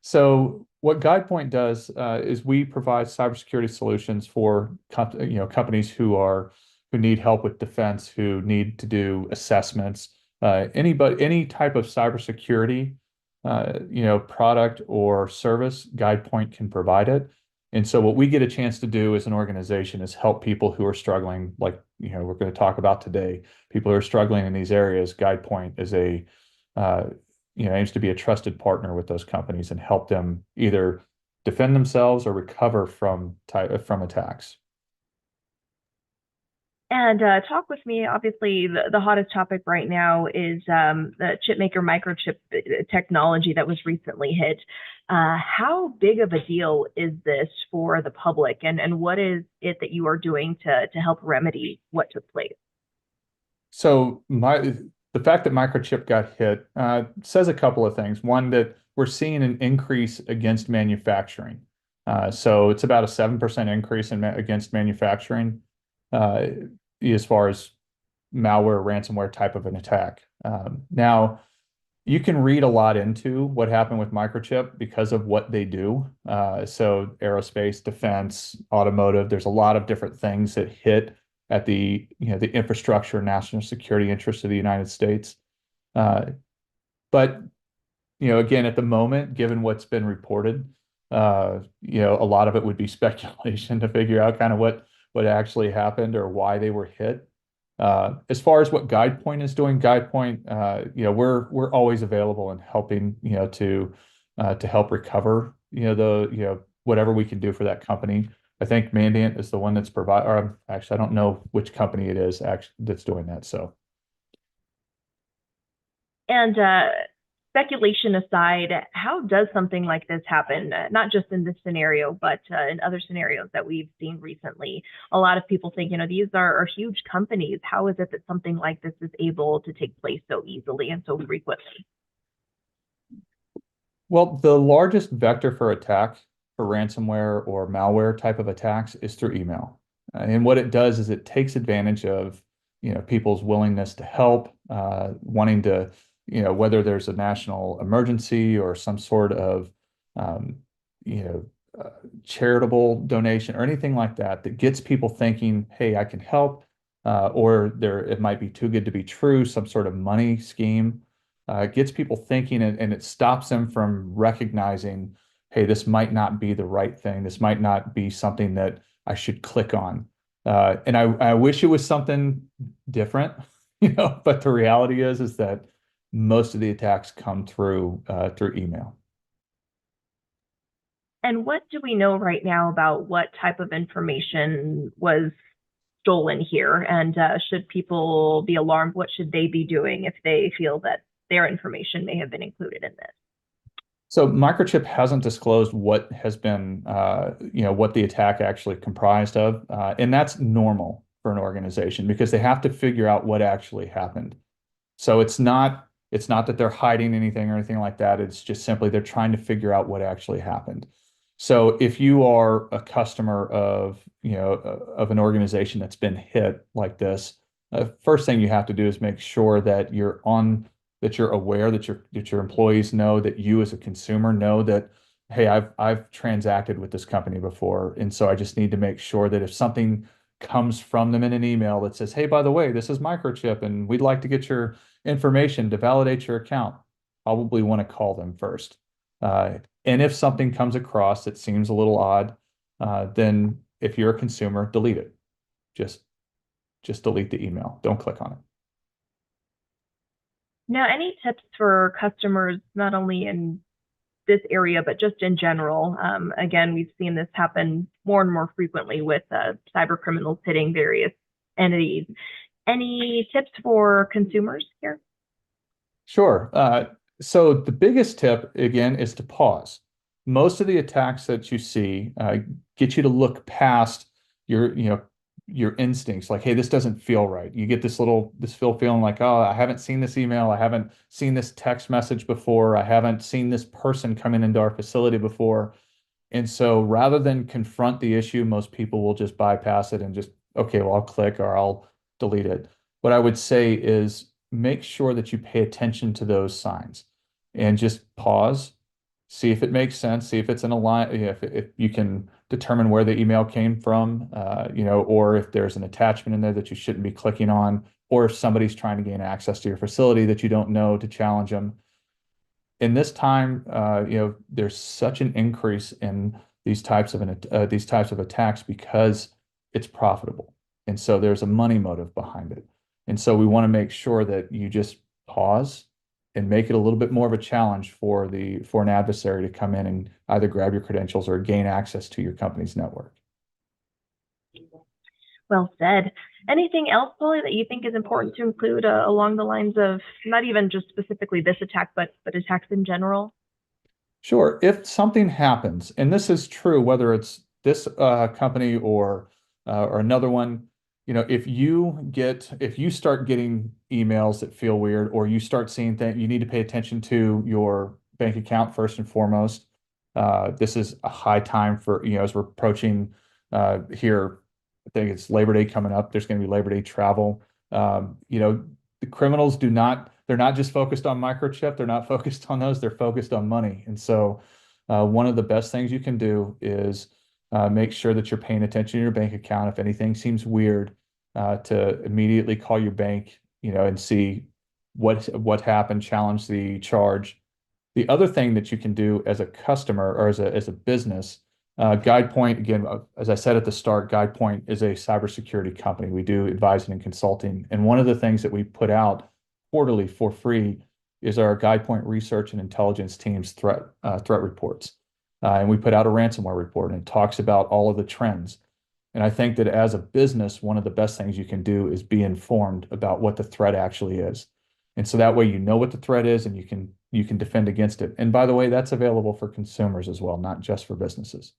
So what GuidePoint does is we provide cybersecurity solutions for companies who need help with defense, who need to do assessments, any type of cybersecurity product or service, GuidePoint can provide it. And so what we get a chance to do as an organization is help people who are struggling, like we're going to talk about today, people who are struggling in these areas. GuidePoint is uh, aims to be a trusted partner with those companies and help them either defend themselves or recover from attacks. And talk with me. Obviously, the hottest topic right now is the chip maker microchip technology that was recently hit. How big of a deal is this for the public, and what is it that you are doing to help remedy what took place? So the fact that microchip got hit says a couple of things. One, that we're seeing an increase against manufacturing. So it's about a 7% increase against manufacturing uh, as far as malware, ransomware type of an attack. Now, you can read a lot into what happened with microchip because of what they do. So aerospace, defense, automotive, there's a lot of different things that hit at the infrastructure, national security interests of the United States. Uh, but again, at the moment, given what's been reported, a lot of it would be speculation to figure out kind of what actually happened or why they were hit. As far as what GuidePoint is doing, GuidePoint, we're always available and helping, to help recover, whatever we can do for that company. I think Mandiant is the one that's or actually, I don't know which company it is actually that's doing that. So, And speculation aside, how does something like this happen? Not just in this scenario, but in other scenarios that we've seen recently. A lot of people think, these are huge companies. How is it that something like this is able to take place so easily and so frequently? well, the largest vector for attack for ransomware or malware type of attacks is through email. And what it does is it takes advantage of, people's willingness to help, wanting to, whether there's a national emergency or some sort of, um, you know, charitable donation or anything like that, that gets people thinking, hey, I can help, or it might be too good to be true, some sort of money scheme. It gets people thinking, and it stops them from recognizing, hey, this might not be the right thing. This might not be something that I should click on. And I wish it was something different, but the reality is that most of the attacks come through email. And what do we know right now about what type of information was stolen here? And should people be alarmed? What should they be doing if they feel that their information may have been included in this? So Microchip hasn't disclosed what has been, what the attack actually comprised of, and that's normal for an organization because they have to figure out what actually happened. So it's not that they're hiding anything or anything like that. It's just simply they're trying to figure out what actually happened. So if you are a customer of an organization that's been hit like this, first thing you have to do is make sure that you're aware that your employees know that you as a consumer know that, hey, I've transacted with this company before, and so I just need to make sure that if something comes from them in an email that says, hey, by the way, this is Microchip, and we'd like to get your information to validate your account, probably want to call them first. And if something comes across that seems a little odd, then if you're a consumer, delete it. Just just delete the email. Don't click on it. Now, any tips for customers, not only in this area, but just in general? Again, we've seen this happen more and more frequently with cyber criminals hitting various entities. Any tips for consumers here? Sure. So the biggest tip, again, is to pause. Most of the attacks that you see get you to look past your instincts, like, hey, this doesn't feel right. You get this feeling like, oh, I haven't seen this email, I haven't seen this text message before, I haven't seen this person coming into our facility before. And so rather than confront the issue, most people will just bypass it and just, okay, well, I'll click or I'll delete it. What I would say is make sure that you pay attention to those signs and just pause see if it makes sense, see if it's in a line, if you can determine where the email came from, or if there's an attachment in there that you shouldn't be clicking on, or if somebody's trying to gain access to your facility that you don't know to challenge them. In this time, there's such an increase in these types of attacks because it's profitable, and so there's a money motive behind it, and so we want to make sure that you just pause and make it a little bit more of a challenge for an adversary to come in and either grab your credentials or gain access to your company's network. Well said. Anything else, Polly, that you think is important to include along the lines of not even just specifically this attack, but attacks in general? Sure. If something happens, and this is true, whether it's this company or another one, if you start getting emails that feel weird, or you start seeing things, you need to pay attention to your bank account first and foremost. This is a high time for, as we're approaching here, I think it's Labor Day coming up. There's going to be Labor Day travel. The criminals they're not just focused on microchip. They're not focused on those. They're focused on money. And so one of the best things you can do is make sure that you're paying attention to your bank account. If anything seems weird, to immediately call your bank, and see what happened, challenge the charge. The other thing that you can do as a customer or as a business, GuidePoint, again, as I said at the start, GuidePoint is a cybersecurity company. We do advising and consulting. And one of the things that we put out quarterly for free is our GuidePoint research and intelligence team's threat reports. And we put out a ransomware report, and it talks about all of the trends. And I think that as a business, one of the best things you can do is be informed about what the threat actually is. And so that way you know what the threat is and you can defend against it. And by the way, that's available for consumers as well, not just for businesses.